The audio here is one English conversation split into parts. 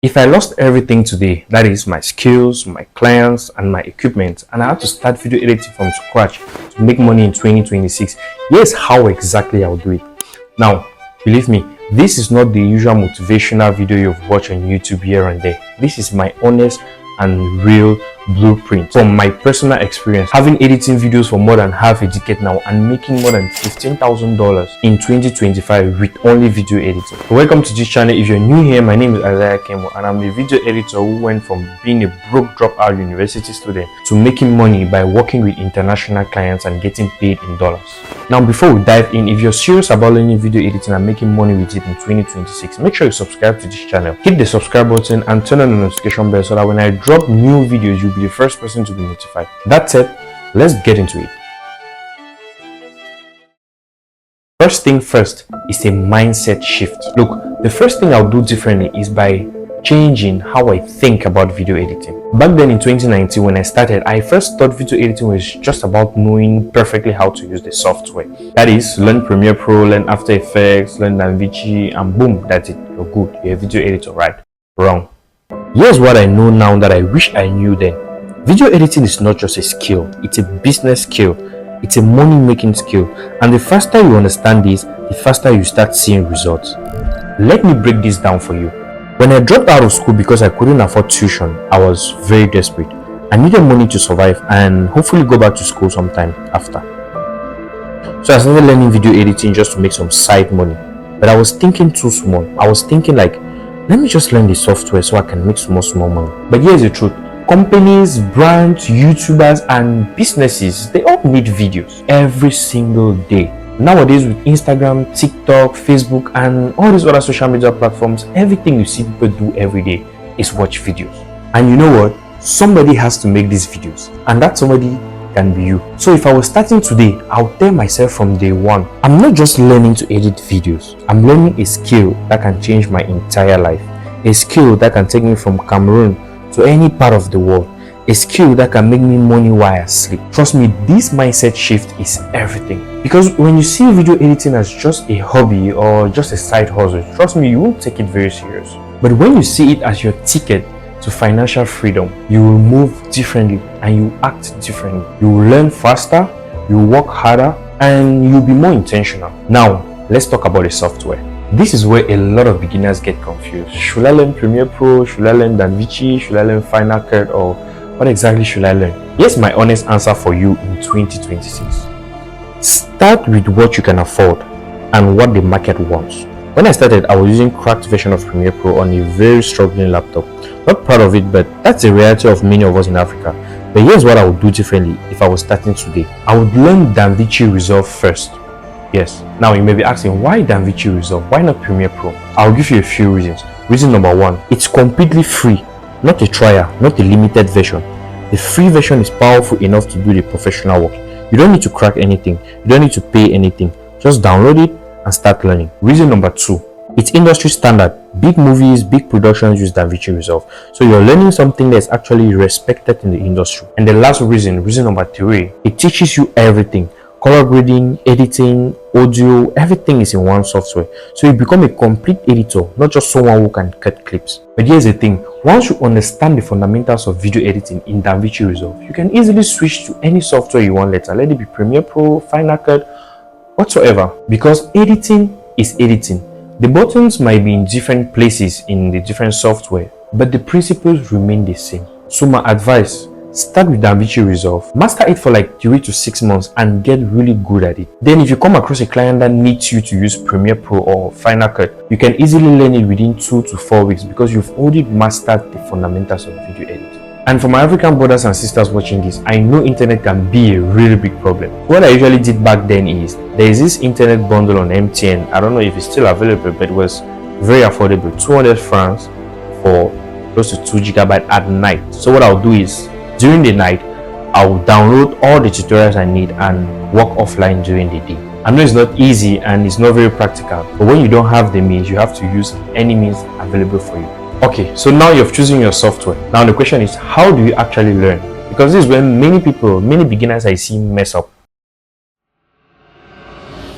If I lost everything today, that is my skills, my clients, and my equipment, and I had to start video editing from scratch to make money in 2026, here's how exactly I'll do it. Now, believe me, this is not the usual motivational video you've watched on YouTube here and there. This is my honest and real blueprint from my personal experience, having editing videos for more than half a decade now and making more than $15,000 in 2025 with only video editing. Welcome to this channel. If you're new here, my name is Cameroon and I'm a video editor who went from being a broke dropout university student to making money by working with international clients and getting paid in dollars. Now, before we dive in, if you're serious about learning video editing and making money with it in 2026, make sure you subscribe to this channel. Hit the subscribe button and turn on the notification bell so that when I drop new videos, you'll be the first person to be notified. That said, let's get into it. First thing first is a mindset shift. Look, the first thing I'll do differently is by changing how I think about video editing. Back then in 2019 when I started, I first thought video editing was just about knowing perfectly how to use the software. That is, learn Premiere Pro, learn After Effects, learn DaVinci, and boom, that's it. You're good. You're a video editor, right? Wrong. Here's what I know now that I wish I knew then. Video editing is not just a skill, it's a business skill. It's a money-making skill. And the faster you understand this, the faster you start seeing results. Let me break this down for you. When I dropped out of school because I couldn't afford tuition, I was very desperate. I needed money to survive and hopefully go back to school sometime after. So I started learning video editing just to make some side money. But I was thinking too small. I was thinking like, let me just learn the software so I can make some small money. But here's the truth. Companies, brands, YouTubers, and businesses, they all need videos every single day. Nowadays with Instagram, TikTok, Facebook, and all these other social media platforms, everything you see people do every day is watch videos. And you know what? Somebody has to make these videos, and that somebody can be you. So if I was starting today, I'll tell myself from day one, I'm not just learning to edit videos. I'm learning a skill that can change my entire life. A skill that can take me from Cameroon to any part of the world. A skill that can make me money while I sleep. Trust me, this mindset shift is everything. Because when you see video editing as just a hobby or just a side hustle, trust me, you won't take it very serious. But when you see it as your ticket to financial freedom, you will move differently and you act differently. You will learn faster, you will work harder, and you'll be more intentional. Now, let's talk about the software. This is where a lot of beginners get confused. Should I learn Premiere Pro? Should I learn DaVinci? Should I learn Final Cut? Or what exactly should I learn? Here's my honest answer for you in 2026. Start with what you can afford and what the market wants. When I started, I was using cracked version of Premiere Pro on a very struggling laptop. Not proud of it, but that's the reality of many of us in Africa. But here's what I would do differently if I was starting today. I would learn DaVinci Resolve first. Yes. Now you may be asking, why DaVinci Resolve? Why not Premiere Pro? I'll give you a few reasons. Reason number one, it's completely free. Not a trial, not a limited version. The free version is powerful enough to do the professional work. You don't need to crack anything. You don't need to pay anything. Just download it and start learning. Reason number two, it's industry standard. Big movies, big productions use DaVinci Resolve. So you're learning something that's actually respected in the industry. And the last reason number three, it teaches you everything. Color grading, editing, audio, everything is in one software. So you become a complete editor, not just someone who can cut clips. But here's the thing, once you understand the fundamentals of video editing in DaVinci Resolve, you can easily switch to any software you want later. Let it be Premiere Pro, Final Cut, whatsoever. Because editing is editing. The buttons might be in different places in the different software, but the principles remain the same. So my advice, start with DaVinci Resolve, master it for like 3 to 6 months and get really good at it. Then if you come across a client that needs you to use Premiere Pro or Final Cut, you can easily learn it within 2 to 4 weeks because you've already mastered the fundamentals of video editing. And for my African brothers and sisters watching this, I know internet can be a really big problem. What I usually did back then is, there is this internet bundle on MTN, I don't know if it's still available, but it was very affordable, 200 francs for close to 2 GB at night. So what I'll do is, during the night, I'll download all the tutorials I need and work offline during the day. I know it's not easy and it's not very practical, but when you don't have the means, you have to use any means available for you. Okay, so now you've chosen your software. Now the question is, how do you actually learn? Because this is when many beginners I see mess up.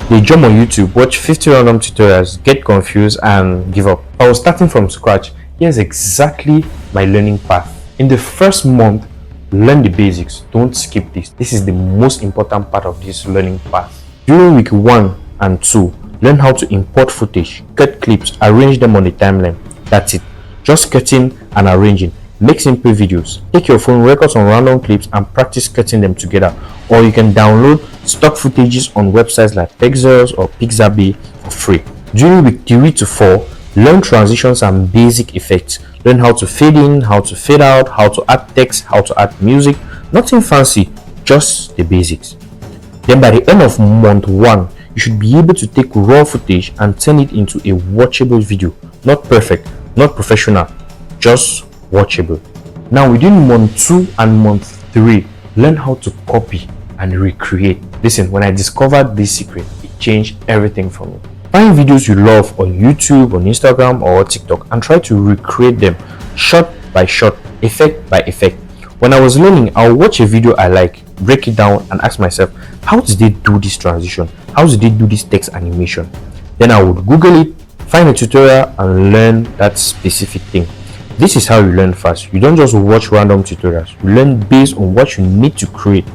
They jump on YouTube, watch 50 random tutorials, get confused and give up. If I was starting from scratch, Here's exactly my learning path. In the first month, learn the basics. Don't skip this. This is the most important part of this learning path. During week 1 and 2, learn how to import footage, cut clips, arrange them on the timeline. That's it. Just cutting and arranging. Make simple videos. Take your phone, record some random clips and practice cutting them together. Or you can download stock footages on websites like Pexels or Pixabay for free. During week 3 to 4, learn transitions and basic effects. Learn how to fade in, how to fade out, how to add text, how to add music. Nothing fancy, just the basics. Then by the end of month 1, you should be able to take raw footage and turn it into a watchable video. Not perfect, not professional, just watchable. Now within month 2 and month 3, learn how to copy and recreate. Listen, when I discovered this secret, it changed everything for me. Find videos you love on YouTube, on Instagram or TikTok and try to recreate them shot by shot, effect by effect. When I was learning, I'll watch a video I like, break it down and ask myself, how did they do this transition? How did they do this text animation? Then I would Google it, find a tutorial and learn that specific thing. This is how you learn fast. You don't just watch random tutorials. You learn based on what you need to create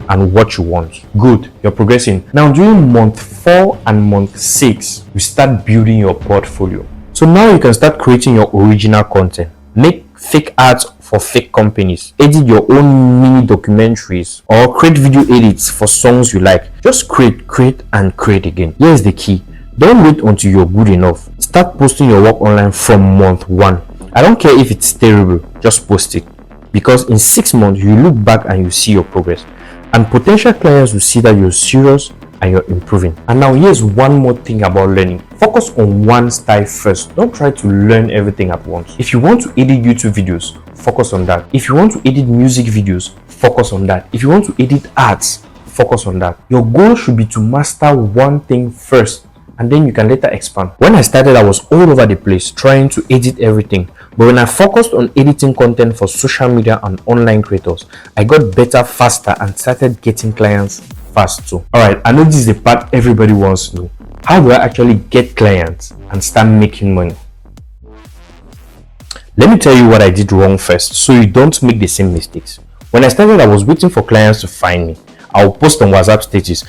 and what you want. Good, you're progressing. Now during month 4 and month 6, you start building your portfolio. So now you can start creating your original content. Make fake ads for fake companies. Edit your own mini documentaries or create video edits for songs you like. Just create and create again. Here's the key. Don't wait until you're good enough. Start posting your work online from month 1. I don't care if it's terrible, just post it. Because in 6 months, you look back and you see your progress. And potential clients will see that you're serious and you're improving. And now here's one more thing about learning. Focus on one style first. Don't try to learn everything at once. If you want to edit YouTube videos, focus on that. If you want to edit music videos, focus on that. If you want to edit ads, focus on that. Your goal should be to master one thing first, and then you can later expand. When I started, I was all over the place trying to edit everything. But when I focused on editing content for social media and online creators, I got better faster and started getting clients fast too. Alright, I know this is the part everybody wants to know. How do I actually get clients and start making money? Let me tell you what I did wrong first so you don't make the same mistakes. When I started, I was waiting for clients to find me. I would post on WhatsApp status,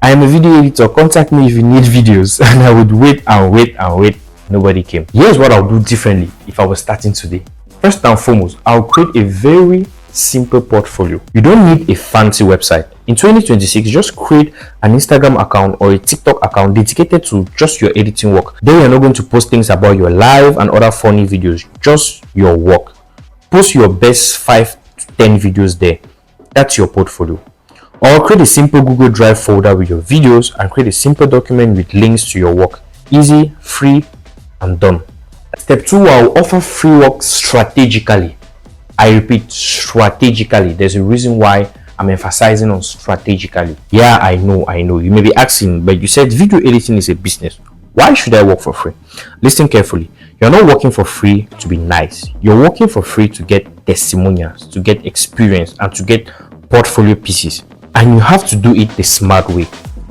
I am a video editor, contact me if you need videos. And I would wait. Nobody came. Here's what I'll do differently if I was starting today. First and foremost, I'll create a very simple portfolio. You don't need a fancy website. In 2026, just create an Instagram account or a TikTok account dedicated to just your editing work. Then you're not going to post things about your life and other funny videos, just your work. Post your best 5 to 10 videos there. That's your portfolio. Or create a simple Google Drive folder with your videos and create a simple document with links to your work. Easy, free, and done. Step 2, I'll offer free work strategically. I repeat, strategically. There's a reason why I'm emphasizing on strategically. Yeah, I know. You may be asking, but you said video editing is a business. Why should I work for free? Listen carefully. You're not working for free to be nice. You're working for free to get testimonials, to get experience, and to get portfolio pieces. And you have to do it the smart way.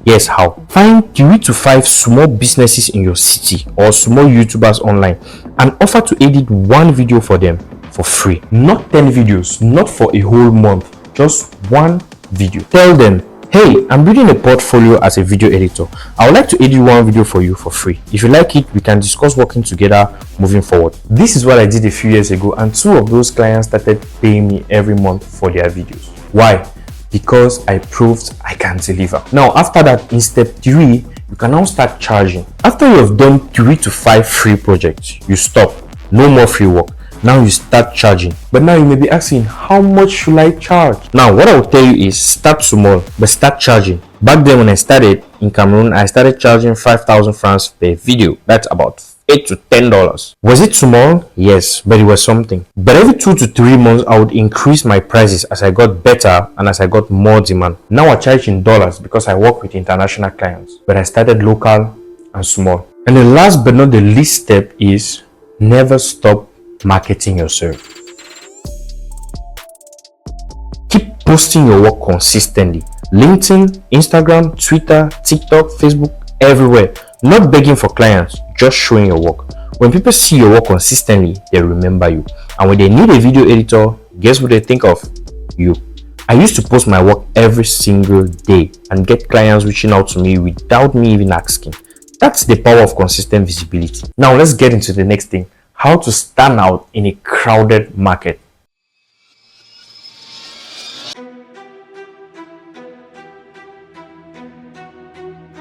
Yes, how? Find 3 to 5 small businesses in your city or small YouTubers online and offer to edit one video for them for free. Not 10 videos, not for a whole month, just one video. Tell them, hey, I'm building a portfolio as a video editor. I would like to edit one video for you for free. If you like it, we can discuss working together moving forward. This is what I did a few years ago, and 2 of those clients started paying me every month for their videos. Why? Because I proved I can deliver. Now, after that, in step 3, you can now start charging. After you have done 3 to 5 free projects, you stop. No more free work. Now you start charging. But now you may be asking, how much should I charge? Now, what I will tell you is start small, but start charging. Back then when I started in Cameroon, I started charging 5,000 francs per video. That's about $8 to $10. Was it small? Yes, but it was something. But every 2 to 3 months, I would increase my prices as I got better and as I got more demand. Now I charge in dollars because I work with international clients. But I started local and small. And the last but not the least step is never stop marketing yourself. Keep posting your work consistently. LinkedIn, Instagram, Twitter, TikTok, Facebook, everywhere. Not begging for clients, just showing your work. When people see your work consistently, they remember you. And when they need a video editor, guess what they think of? You. I used to post my work every single day and get clients reaching out to me without me even asking. That's the power of consistent visibility. Now let's get into the next thing. How to stand out in a crowded market.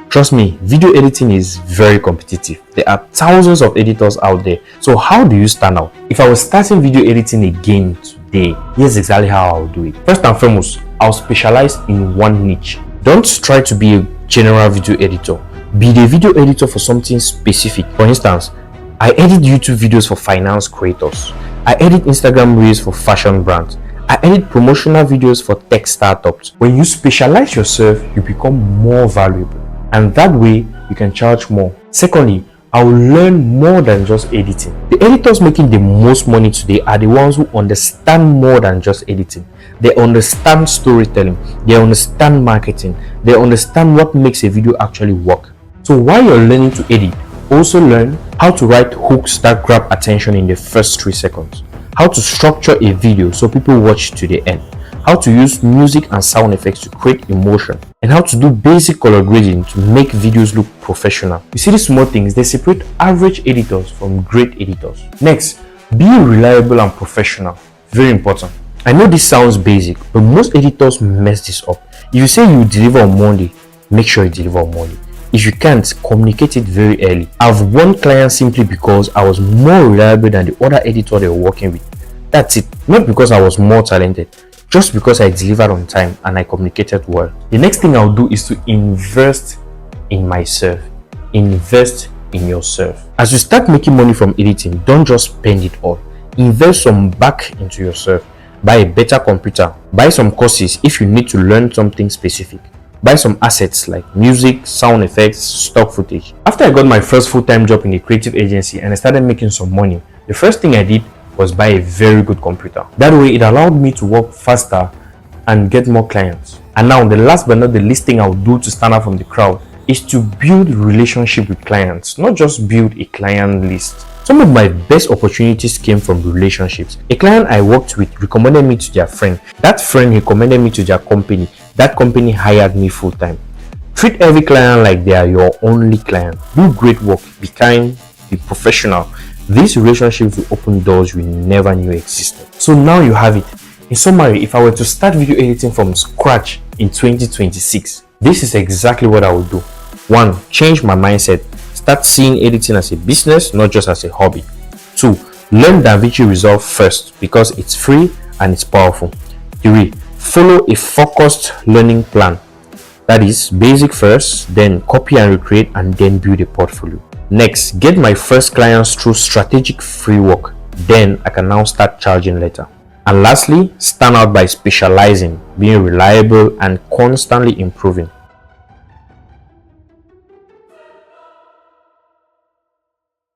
Trust me, video editing is very competitive. There are thousands of editors out there. So how do you stand out? If I was starting video editing again today, here's exactly how I'll do it. First and foremost, I'll specialize in one niche. Don't try to be a general video editor. Be the video editor for something specific. For instance, I edit YouTube videos for finance creators. I edit Instagram reels for fashion brands. I edit promotional videos for tech startups. When you specialize yourself, you become more valuable. And that way, you can charge more. Secondly, I will learn more than just editing. The editors making the most money today are the ones who understand more than just editing. They understand storytelling. They understand marketing. They understand what makes a video actually work. So while you're learning to edit, also learn how to write hooks that grab attention in the first 3 seconds. How to structure a video so people watch to the end. How to use music and sound effects to create emotion, and how to do basic color grading to make videos look professional. You see, these small things, they separate average editors from great editors. Next, be reliable and professional. Very important. I know this sounds basic, but most editors mess this up. If you say you deliver on Monday, make sure you deliver on Monday. If you can't, communicate it very early. I've won clients simply because I was more reliable than the other editor they were working with. That's it. Not because I was more talented, just because I delivered on time and I communicated well. The next thing I'll do is to invest in myself. Invest in yourself. As you start making money from editing, don't just spend it all. Invest some back into yourself. Buy a better computer. Buy some courses if you need to learn something specific. Buy some assets like music, sound effects, stock footage. After I got my first full-time job in a creative agency and I started making some money, the first thing I did was buy a very good computer. That way it allowed me to work faster and get more clients. And now the last but not the least thing I would do to stand out from the crowd is to build relationship with clients, not just build a client list. Some of my best opportunities came from relationships. A client I worked with recommended me to their friend. That friend recommended me to their company. That company hired me full time. Treat every client like they are your only client. Do great work, be kind, be professional. These relationships will open doors you never knew existed. So now you have it. In summary, if I were to start video editing from scratch in 2026, this is exactly what I would do. 1. Change my mindset. Start seeing editing as a business, not just as a hobby. 2. Learn DaVinci Resolve first because it's free and it's powerful. 3. Follow a focused learning plan. That is, basic first, then copy and recreate, and then build a portfolio. Next, get my first clients through strategic free work. Then I can now start charging later. And lastly, stand out by specializing, being reliable, and constantly improving.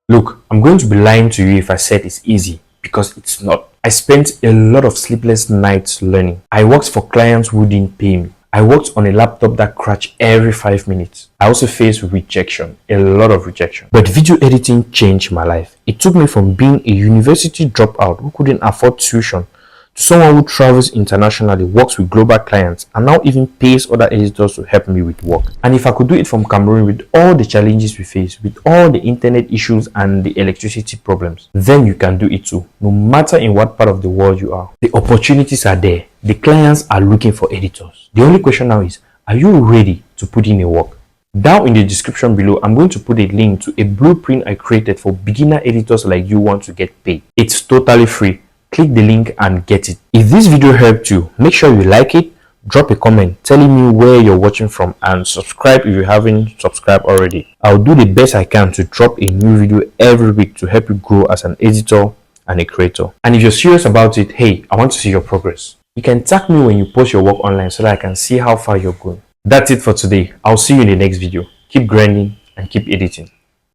Look, I'm going to be lying to you if I said it's easy, because it's not. I spent a lot of sleepless nights learning. I worked for clients who didn't pay me. I worked on a laptop that crashed every 5 minutes. I also faced rejection, a lot of rejection. But video editing changed my life. It took me from being a university dropout who couldn't afford tuition to someone who travels internationally, works with global clients, and now even pays other editors to help me with work. And if I could do it from Cameroon with all the challenges we face, with all the internet issues and the electricity problems, then you can do it too, no matter in what part of the world you are. The opportunities are there. The clients are looking for editors. The only question now is, are you ready to put in a work? Down in the description below, I'm going to put a link to a blueprint I created for beginner editors like you want to get paid. It's totally free. Click the link and get it. If this video helped you, make sure you like it, drop a comment telling me where you're watching from, and subscribe if you haven't subscribed already. I'll do the best I can to drop a new video every week to help you grow as an editor and a creator. And if you're serious about it, hey, I want to see your progress. You can tag me when you post your work online so that I can see how far you're going. That's it for today. I'll see you in the next video. Keep grinding and keep editing.